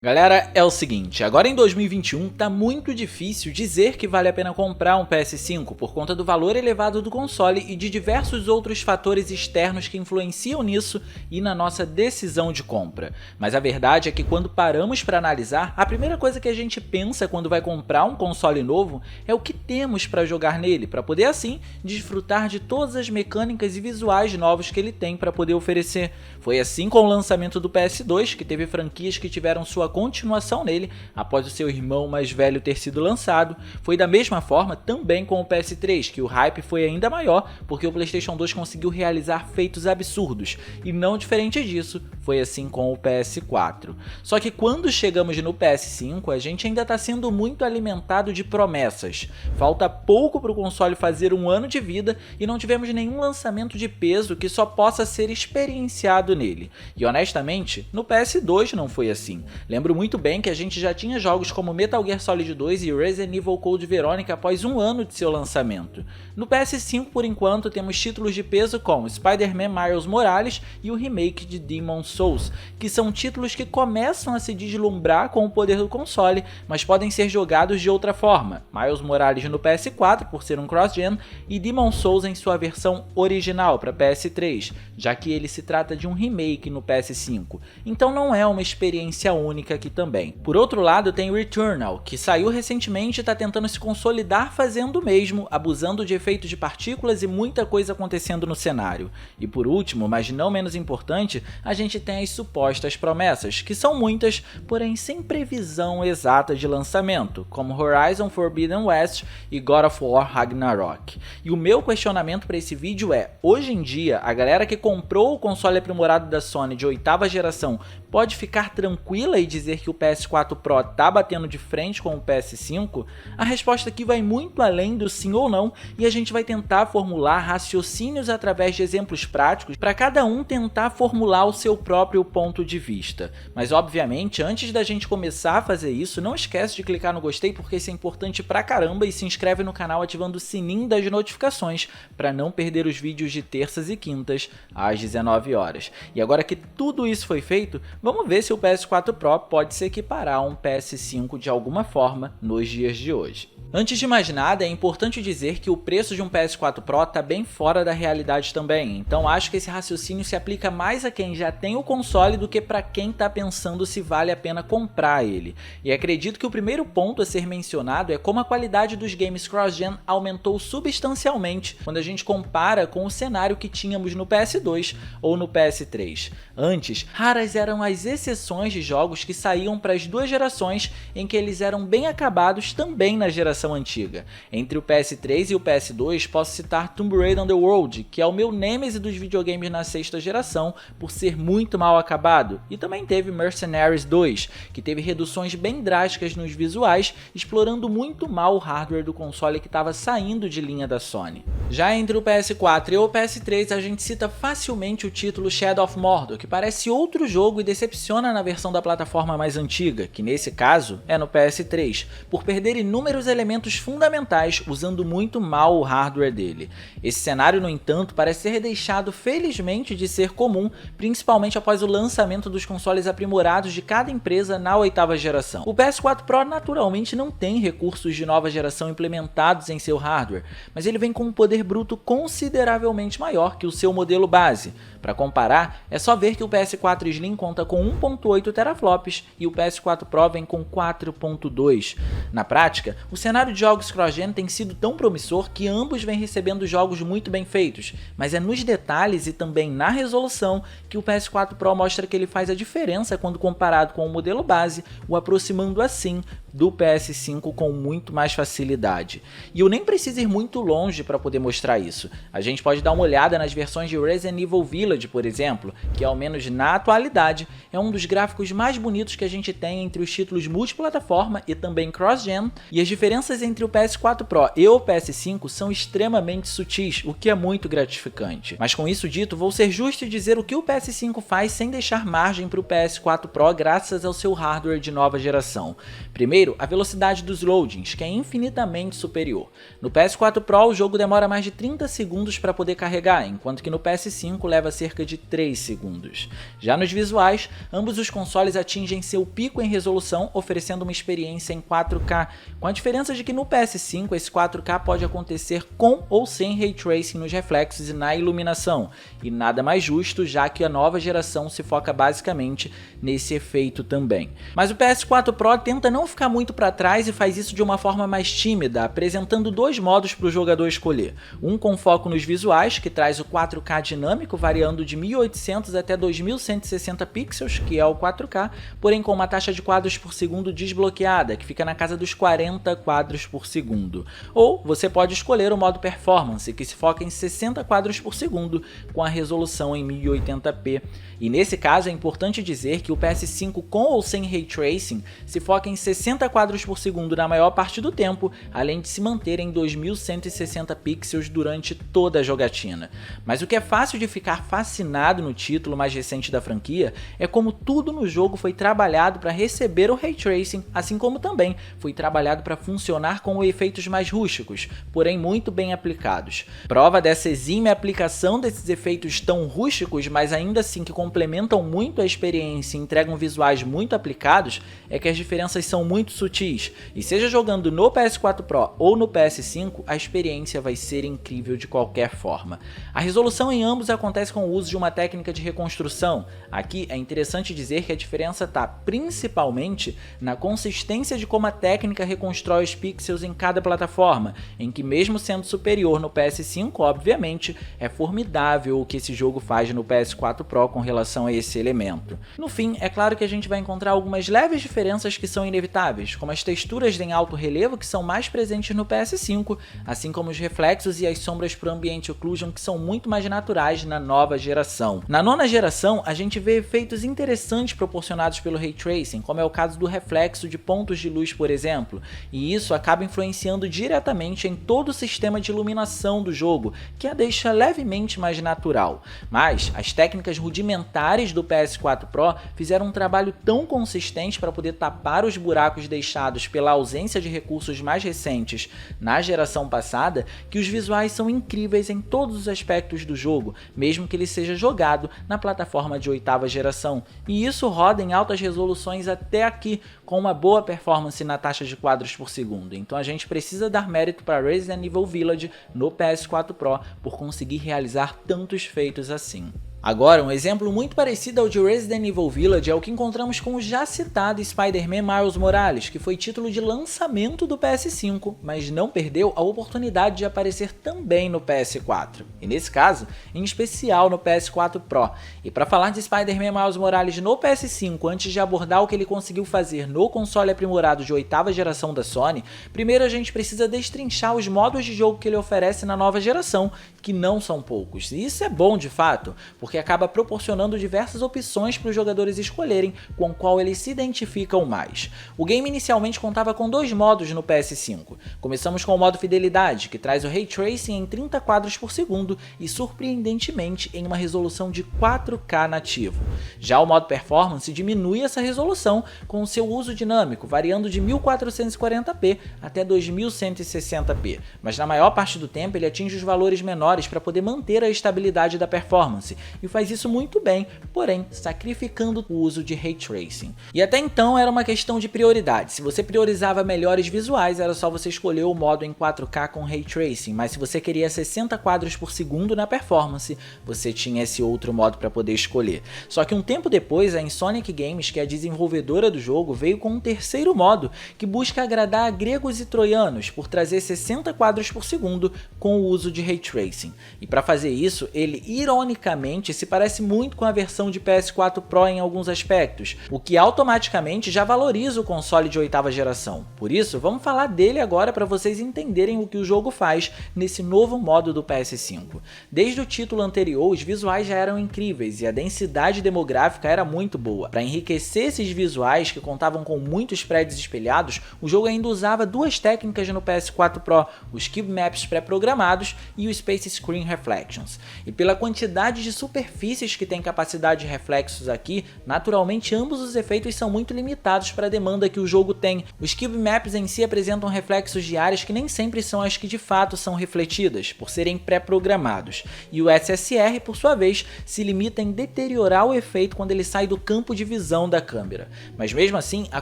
Galera, é o seguinte, agora em 2021 tá muito difícil dizer que vale a pena comprar um PS5 por conta do valor elevado do console e de diversos outros fatores externos que influenciam nisso e na nossa decisão de compra. Mas a verdade é que quando paramos para analisar, a primeira coisa que a gente pensa quando vai comprar um console novo é o que temos para jogar nele, para poder assim desfrutar de todas as mecânicas e visuais novos que ele tem para poder oferecer. Foi assim com o lançamento do PS2, que teve franquias que tiveram sua continuação nele após o seu irmão mais velho ter sido lançado. Foi da mesma forma também com o PS3, que o hype foi ainda maior porque o PlayStation 2 conseguiu realizar feitos absurdos, e não diferente disso, foi assim com o PS4. Só que quando chegamos no PS5, a gente ainda está sendo muito alimentado de promessas. Falta pouco para o console fazer um ano de vida e não tivemos nenhum lançamento de peso que só possa ser experienciado nele. E honestamente, no PS2 não foi assim. Lembro muito bem que a gente já tinha jogos como Metal Gear Solid 2 e Resident Evil Code Veronica após um ano de seu lançamento. No PS5, por enquanto, temos títulos de peso como Spider-Man Miles Morales e o remake de Demon's Souls, que são títulos que começam a se deslumbrar com o poder do console, mas podem ser jogados de outra forma. Miles Morales no PS4, por ser um cross-gen, e Demon's Souls em sua versão original para PS3, já que ele se trata de um remake no PS5, então não é uma experiência única aqui também. Por outro lado, tem Returnal, que saiu recentemente e está tentando se consolidar fazendo o mesmo, abusando de efeitos de partículas e muita coisa acontecendo no cenário. E por último, mas não menos importante, a gente tem as supostas promessas, que são muitas, porém sem previsão exata de lançamento, como Horizon Forbidden West e God of War Ragnarok. E o meu questionamento para esse vídeo é, hoje em dia, a galera que comprou o console aprimorado da Sony de 8ª geração pode ficar tranquila e dizer que o PS4 Pro tá batendo de frente com o PS5? A resposta aqui vai muito além do sim ou não, e a gente vai tentar formular raciocínios através de exemplos práticos para cada um tentar formular o seu próprio ponto de vista. Mas obviamente, antes da gente começar a fazer isso, não esquece de clicar no gostei porque isso é importante pra caramba, e se inscreve no canal ativando o sininho das notificações para não perder os vídeos de terças e quintas às 19 horas. E agora que tudo isso foi feito, vamos ver se o PS4 Pro pode se equiparar a um PS5 de alguma forma nos dias de hoje. Antes de mais nada, é importante dizer que o preço de um PS4 Pro está bem fora da realidade também, então acho que esse raciocínio se aplica mais a quem já tem o console do que para quem está pensando se vale a pena comprar ele. E acredito que o primeiro ponto a ser mencionado é como a qualidade dos games cross-gen aumentou substancialmente quando a gente compara com o cenário que tínhamos no PS2 ou no PS3. Antes, raras eram as exceções de jogos que saíam para as duas gerações em que eles eram bem acabados também na geração antiga. Entre o PS3 e o PS2 posso citar Tomb Raider Underworld, que é o meu nêmese dos videogames na 6ª geração por ser muito mal acabado, e também teve Mercenaries 2, que teve reduções bem drásticas nos visuais, explorando muito mal o hardware do console que estava saindo de linha da Sony. Já entre o PS4 e o PS3 a gente cita facilmente o título Shadow of Mordor, que parece outro jogo e decepciona na versão da plataforma mais antiga, que nesse caso é no PS3, por perder inúmeros elementos fundamentais usando muito mal o hardware dele. Esse cenário, no entanto, parece ter deixado felizmente de ser comum, principalmente após o lançamento dos consoles aprimorados de cada empresa na 8ª geração. O PS4 Pro naturalmente não tem recursos de nova geração implementados em seu hardware, mas ele vem com um poder bruto consideravelmente maior que o seu modelo base. Para comparar, é só ver que o PS4 Slim conta com 1.8 teraflops e o PS4 Pro vem com 4.2. Na prática, o cenário de jogos cross-gen tem sido tão promissor que ambos vêm recebendo jogos muito bem feitos, mas é nos detalhes e também na resolução que o PS4 Pro mostra que ele faz a diferença quando comparado com o modelo base, o aproximando assim do PS5 com muito mais facilidade. E eu nem preciso ir muito longe para poder mostrar isso. A gente pode dar uma olhada nas versões de Resident Evil Village, por exemplo, que ao menos na atualidade é um dos gráficos mais bonitos que a gente tem entre os títulos multiplataforma e também cross-gen, e as diferenças entre o PS4 Pro e o PS5 são extremamente sutis, o que é muito gratificante. Mas com isso dito, vou ser justo e dizer o que o PS5 faz sem deixar margem para o PS4 Pro graças ao seu hardware de nova geração. Primeiro, Primeiro, a velocidade dos loadings, que é infinitamente superior. No PS4 Pro, o jogo demora mais de 30 segundos para poder carregar, enquanto que no PS5 leva cerca de 3 segundos. Já nos visuais, ambos os consoles atingem seu pico em resolução, oferecendo uma experiência em 4K, com a diferença de que no PS5 esse 4K pode acontecer com ou sem Ray Tracing nos reflexos e na iluminação, e nada mais justo, já que a nova geração se foca basicamente nesse efeito também. Mas o PS4 Pro tenta não ficar muito para trás e faz isso de uma forma mais tímida, apresentando dois modos para o jogador escolher. Um com foco nos visuais, que traz o 4K dinâmico, variando de 1800 até 2160 pixels, que é o 4K, porém com uma taxa de quadros por segundo desbloqueada, que fica na casa dos 40 quadros por segundo. Ou você pode escolher o modo Performance, que se foca em 60 quadros por segundo, com a resolução em 1080p. E nesse caso é importante dizer que o PS5 com ou sem Ray Tracing se foca em 60 quadros por segundo na maior parte do tempo, além de se manter em 2160 pixels durante toda a jogatina. Mas o que é fácil de ficar fascinado no título mais recente da franquia é como tudo no jogo foi trabalhado para receber o Ray Tracing, assim como também foi trabalhado para funcionar com efeitos mais rústicos, porém muito bem aplicados. Prova dessa exímia aplicação desses efeitos tão rústicos, mas ainda assim que complementam muito a experiência e entregam visuais muito aplicados, é que as diferenças são muito sutis, e seja jogando no PS4 Pro ou no PS5, a experiência vai ser incrível de qualquer forma. A resolução em ambos acontece com o uso de uma técnica de reconstrução. Aqui é interessante dizer que a diferença está principalmente na consistência de como a técnica reconstrói os pixels em cada plataforma, em que mesmo sendo superior no PS5, obviamente, é formidável o que esse jogo faz no PS4 Pro com relação a esse elemento. No fim, é claro que a gente vai encontrar algumas leves diferenças que são inevitáveis, como as texturas em alto relevo que são mais presentes no PS5, assim como os reflexos e as sombras por Ambient Occlusion que são muito mais naturais na nova geração. Na nona geração, a gente vê efeitos interessantes proporcionados pelo Ray Tracing, como é o caso do reflexo de pontos de luz, por exemplo, e isso acaba influenciando diretamente em todo o sistema de iluminação do jogo, que a deixa levemente mais natural. Mas as técnicas rudimentares do PS4 Pro fizeram um trabalho tão consistente para poder tapar os buracos deixados pela ausência de recursos mais recentes na geração passada, que os visuais são incríveis em todos os aspectos do jogo, mesmo que ele seja jogado na plataforma de 8ª geração, e isso roda em altas resoluções até aqui, com uma boa performance na taxa de quadros por segundo. Então a gente precisa dar mérito para Resident Evil Village no PS4 Pro por conseguir realizar tantos feitos assim. Agora, um exemplo muito parecido ao de Resident Evil Village é o que encontramos com o já citado Spider-Man Miles Morales, que foi título de lançamento do PS5, mas não perdeu a oportunidade de aparecer também no PS4, e nesse caso, em especial no PS4 Pro. E para falar de Spider-Man Miles Morales no PS5, antes de abordar o que ele conseguiu fazer no console aprimorado de 8ª geração da Sony, primeiro a gente precisa destrinchar os modos de jogo que ele oferece na nova geração, que não são poucos, e isso é bom de fato, porque acaba proporcionando diversas opções para os jogadores escolherem com qual eles se identificam mais. O game inicialmente contava com dois modos no PS5. Começamos com o modo Fidelidade, que traz o Ray Tracing em 30 quadros por segundo e surpreendentemente em uma resolução de 4K nativo. Já o modo Performance diminui essa resolução com o seu uso dinâmico, variando de 1440p até 2160p, mas na maior parte do tempo ele atinge os valores menores para poder manter a estabilidade da performance, e faz isso muito bem, porém sacrificando o uso de Ray Tracing. E até então era uma questão de prioridade. Se você priorizava melhores visuais, era só você escolher o modo em 4K com Ray Tracing, mas se você queria 60 quadros por segundo na performance, você tinha esse outro modo para poder escolher. Só que um tempo depois, a Insomniac Games, que é a desenvolvedora do jogo, veio com um terceiro modo que busca agradar a gregos e troianos por trazer 60 quadros por segundo com o uso de Ray Tracing. E para fazer isso, ele ironicamente se parece muito com a versão de PS4 Pro em alguns aspectos, o que automaticamente já valoriza o console de 8ª geração. Por isso, vamos falar dele agora para vocês entenderem o que o jogo faz nesse novo modo do PS5. Desde o título anterior, os visuais já eram incríveis e a densidade demográfica era muito boa. Para enriquecer esses visuais, que contavam com muitos prédios espelhados, o jogo ainda usava duas técnicas no PS4 Pro, os Cube Maps pré-programados e o Space Screen Reflections. E pela quantidade de super superfícies que têm capacidade de reflexos aqui, naturalmente ambos os efeitos são muito limitados para a demanda que o jogo tem. Os Cube Maps em si apresentam reflexos de áreas que nem sempre são as que de fato são refletidas, por serem pré-programados, e o SSR, por sua vez, se limita em deteriorar o efeito quando ele sai do campo de visão da câmera. Mas mesmo assim, a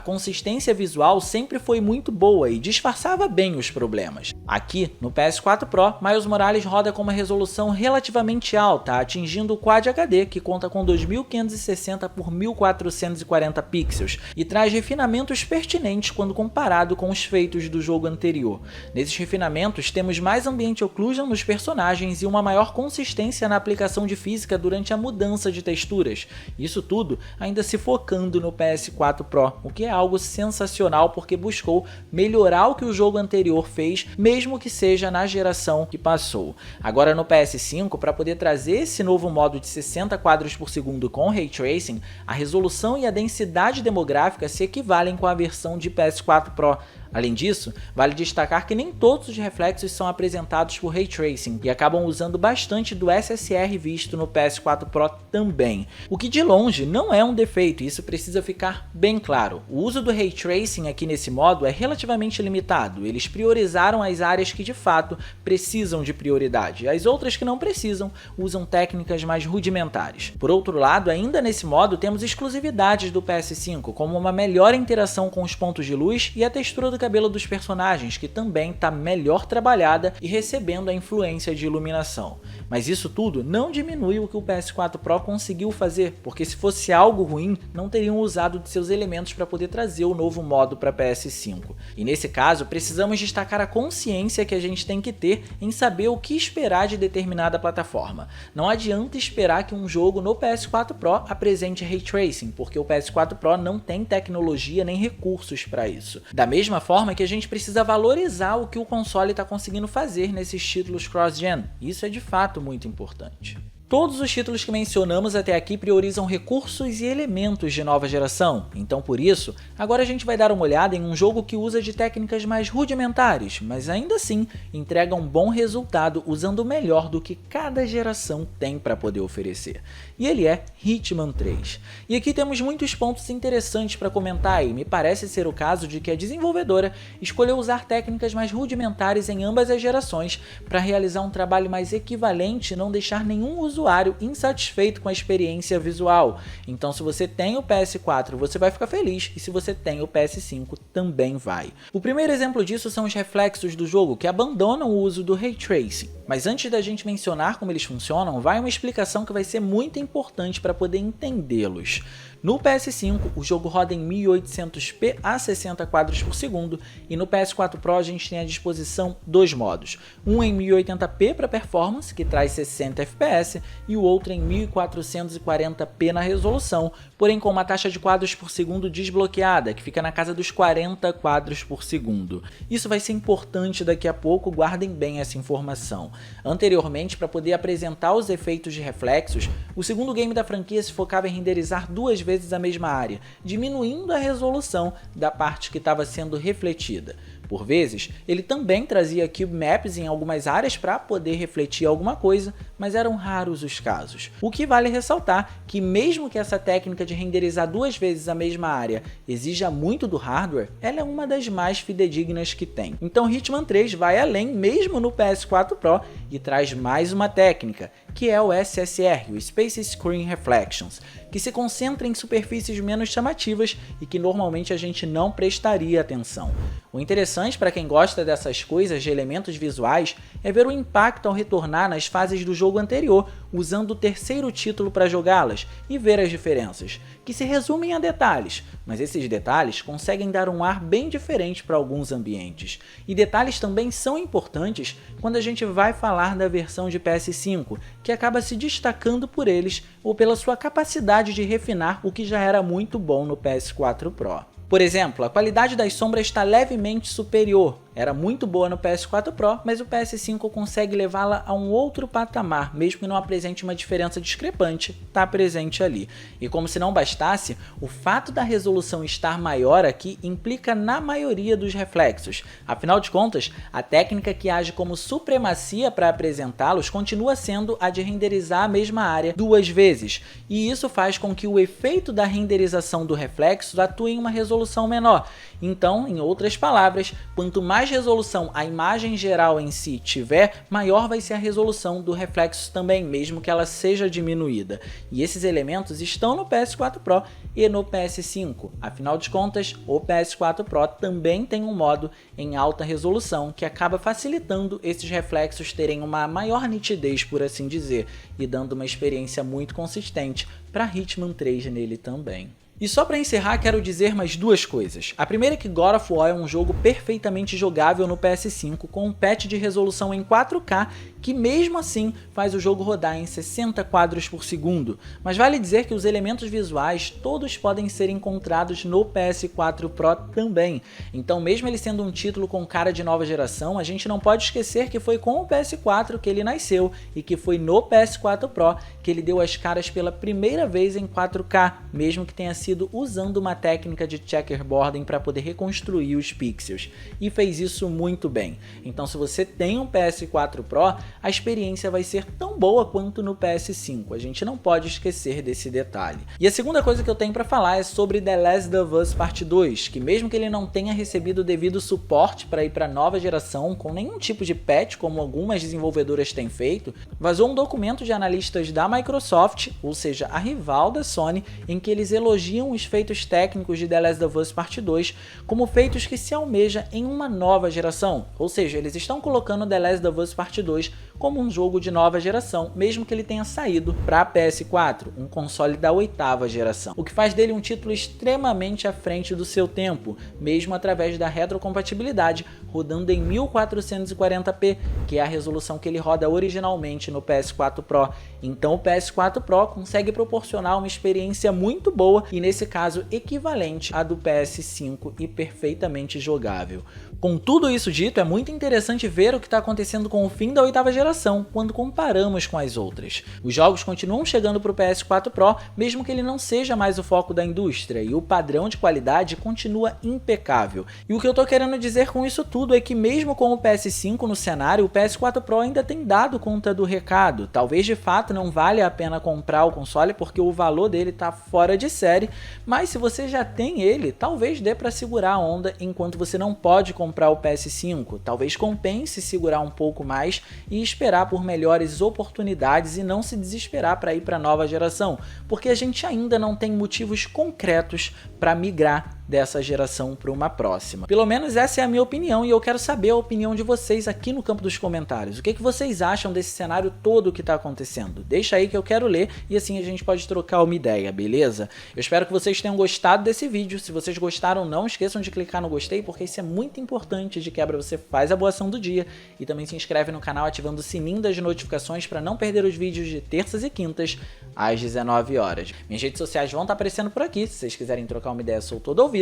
consistência visual sempre foi muito boa e disfarçava bem os problemas. Aqui, no PS4 Pro, Miles Morales roda com uma resolução relativamente alta, atingindo o Quad HD, que conta com 2560 por 1440 pixels, e traz refinamentos pertinentes quando comparado com os feitos do jogo anterior. Nesses refinamentos, temos mais ambient occlusion nos personagens e uma maior consistência na aplicação de física durante a mudança de texturas. Isso tudo ainda se focando no PS4 Pro, o que é algo sensacional porque buscou melhorar o que o jogo anterior fez, mesmo que seja na geração que passou. Agora no PS5, para poder trazer esse novo modo de 60 quadros por segundo com Ray Tracing, a resolução e a densidade demográfica se equivalem com a versão de PS4 Pro. Além disso, vale destacar que nem todos os reflexos são apresentados por Ray Tracing e acabam usando bastante do SSR visto no PS4 Pro também, o que de longe não é um defeito, isso precisa ficar bem claro. O uso do Ray Tracing aqui nesse modo é relativamente limitado, eles priorizaram as áreas que de fato precisam de prioridade, as outras que não precisam usam técnicas mais rudimentares. Por outro lado, ainda nesse modo temos exclusividades do PS5, como uma melhor interação com os pontos de luz e a textura do cabelo dos personagens, que também está melhor trabalhada e recebendo a influência de iluminação. Mas isso tudo não diminui o que o PS4 Pro conseguiu fazer, porque se fosse algo ruim, não teriam usado de seus elementos para poder trazer o novo modo para PS5. E nesse caso, precisamos destacar a consciência que a gente tem que ter em saber o que esperar de determinada plataforma. Não adianta esperar que um jogo no PS4 Pro apresente Ray Tracing, porque o PS4 Pro não tem tecnologia nem recursos para isso. Da mesma forma que a gente precisa valorizar o que o console está conseguindo fazer nesses títulos cross-gen. Isso é de fato muito importante. Todos os títulos que mencionamos até aqui priorizam recursos e elementos de nova geração, então por isso, agora a gente vai dar uma olhada em um jogo que usa de técnicas mais rudimentares, mas ainda assim entrega um bom resultado usando o melhor do que cada geração tem para poder oferecer. E ele é Hitman 3. E aqui temos muitos pontos interessantes para comentar e me parece ser o caso de que a desenvolvedora escolheu usar técnicas mais rudimentares em ambas as gerações para realizar um trabalho mais equivalente e não deixar nenhum usuário insatisfeito com a experiência visual. Então se você tem o PS4 você vai ficar feliz e se você tem o PS5 também vai. O primeiro exemplo disso são os reflexos do jogo que abandonam o uso do Ray Tracing. Mas antes da gente mencionar como eles funcionam, vai uma explicação que vai ser muito importante para poder entendê-los. No PS5, o jogo roda em 1080p a 60 quadros por segundo e no PS4 Pro a gente tem à disposição dois modos. Um em 1080p para performance, que traz 60 fps, e o outro em 1440p na resolução, porém com uma taxa de quadros por segundo desbloqueada, que fica na casa dos 40 quadros por segundo. Isso vai ser importante daqui a pouco, guardem bem essa informação. Anteriormente, para poder apresentar os efeitos de reflexos, o segundo game da franquia se focava em renderizar duas vezes a mesma área, diminuindo a resolução da parte que estava sendo refletida. Por vezes, ele também trazia Cube Maps em algumas áreas para poder refletir alguma coisa, mas eram raros os casos. O que vale ressaltar que mesmo que essa técnica de renderizar duas vezes a mesma área exija muito do hardware, ela é uma das mais fidedignas que tem. Então Hitman 3 vai além mesmo no PS4 Pro e traz mais uma técnica, que é o SSR, o Space Screen Reflections, que se concentra em superfícies menos chamativas e que normalmente a gente não prestaria atenção. O interessante para quem gosta dessas coisas de elementos visuais é ver o impacto ao retornar nas fases do jogo anterior, usando o terceiro título para jogá-las e ver as diferenças, que se resumem a detalhes, mas esses detalhes conseguem dar um ar bem diferente para alguns ambientes. E detalhes também são importantes quando a gente vai falar da versão de PS5, que acaba se destacando por eles ou pela sua capacidade de refinar o que já era muito bom no PS4 Pro. Por exemplo, a qualidade das sombras está levemente superior, era muito boa no PS4 Pro, mas o PS5 consegue levá-la a um outro patamar, mesmo que não apresente uma diferença discrepante, está presente ali. E como se não bastasse, o fato da resolução estar maior aqui implica na maioria dos reflexos. Afinal de contas, a técnica que age como supremacia para apresentá-los continua sendo a de renderizar a mesma área 2 vezes, e isso faz com que o efeito da renderização do reflexo atue em uma resolução menor. Então, em outras palavras, quanto mais resolução a imagem geral em si tiver, maior vai ser a resolução do reflexo também, mesmo que ela seja diminuída. E esses elementos estão no PS4 Pro e no PS5. Afinal de contas, o PS4 Pro também tem um modo em alta resolução que acaba facilitando esses reflexos terem uma maior nitidez, por assim dizer, e dando uma experiência muito consistente para Hitman 3 nele também. E só para encerrar, quero dizer mais duas coisas. A primeira é que God of War é um jogo perfeitamente jogável no PS5 com um patch de resolução em 4K que mesmo assim faz o jogo rodar em 60 quadros por segundo. Mas vale dizer que os elementos visuais todos podem ser encontrados no PS4 Pro também. Então, mesmo ele sendo um título com cara de nova geração, a gente não pode esquecer que foi com o PS4 que ele nasceu e que foi no PS4 Pro que ele deu as caras pela primeira vez em 4K, mesmo que tenha sido usando uma técnica de checkerboarding para poder reconstruir os pixels, e fez isso muito bem. Então, se você tem um PS4 Pro, a experiência vai ser tão boa quanto no PS5, a gente não pode esquecer desse detalhe. E a segunda coisa que eu tenho para falar é sobre The Last of Us Part 2, que mesmo que ele não tenha recebido o devido suporte para ir para a nova geração, com nenhum tipo de patch como algumas desenvolvedoras têm feito, vazou um documento de analistas da Microsoft, ou seja, a rival da Sony, em que eles elogiam os feitos técnicos de The Last of Us Part 2 como feitos que se almeja em uma nova geração, ou seja, eles estão colocando The Last of Us Part 2 como um jogo de nova geração, mesmo que ele tenha saído para PS4, um console da 8ª geração, o que faz dele um título extremamente à frente do seu tempo, mesmo através da retrocompatibilidade, rodando em 1440p, que é a resolução que ele roda originalmente no PS4 Pro. Então o PS4 Pro consegue proporcionar uma experiência muito boa e, nesse caso, equivalente à do PS5 e perfeitamente jogável. Com tudo isso dito, é muito interessante ver o que está acontecendo com o fim da 8ª geração, quando comparamos com as outras. Os jogos continuam chegando para o PS4 Pro, mesmo que ele não seja mais o foco da indústria, e o padrão de qualidade continua impecável. E o que eu estou querendo dizer com isso tudo é que, mesmo com o PS5 no cenário, o PS4 Pro ainda tem dado conta do recado. Talvez de fato não valha a pena comprar o console porque o valor dele está fora de série, mas se você já tem ele, talvez dê para segurar a onda enquanto você não pode comprar o PS5. Talvez compense segurar um pouco mais e esperar por melhores oportunidades e não se desesperar para ir para a nova geração, porque a gente ainda não tem motivos concretos para migrar dessa geração para uma próxima. Pelo menos essa é a minha opinião e eu quero saber a opinião de vocês aqui no campo dos comentários. O que vocês acham desse cenário todo que está acontecendo? Deixa aí que eu quero ler e assim a gente pode trocar uma ideia, beleza? Eu espero que vocês tenham gostado desse vídeo. Se vocês gostaram, não esqueçam de clicar no gostei, porque isso é muito importante. De quebra, você faz a boa ação do dia e também se inscreve no canal ativando o sininho das notificações para não perder os vídeos de terças e quintas às 19 horas. Minhas redes sociais vão estar aparecendo por aqui, se vocês quiserem trocar uma ideia, sou todo ouvido.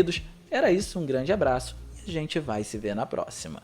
Era isso, um grande abraço e a gente vai se ver na próxima.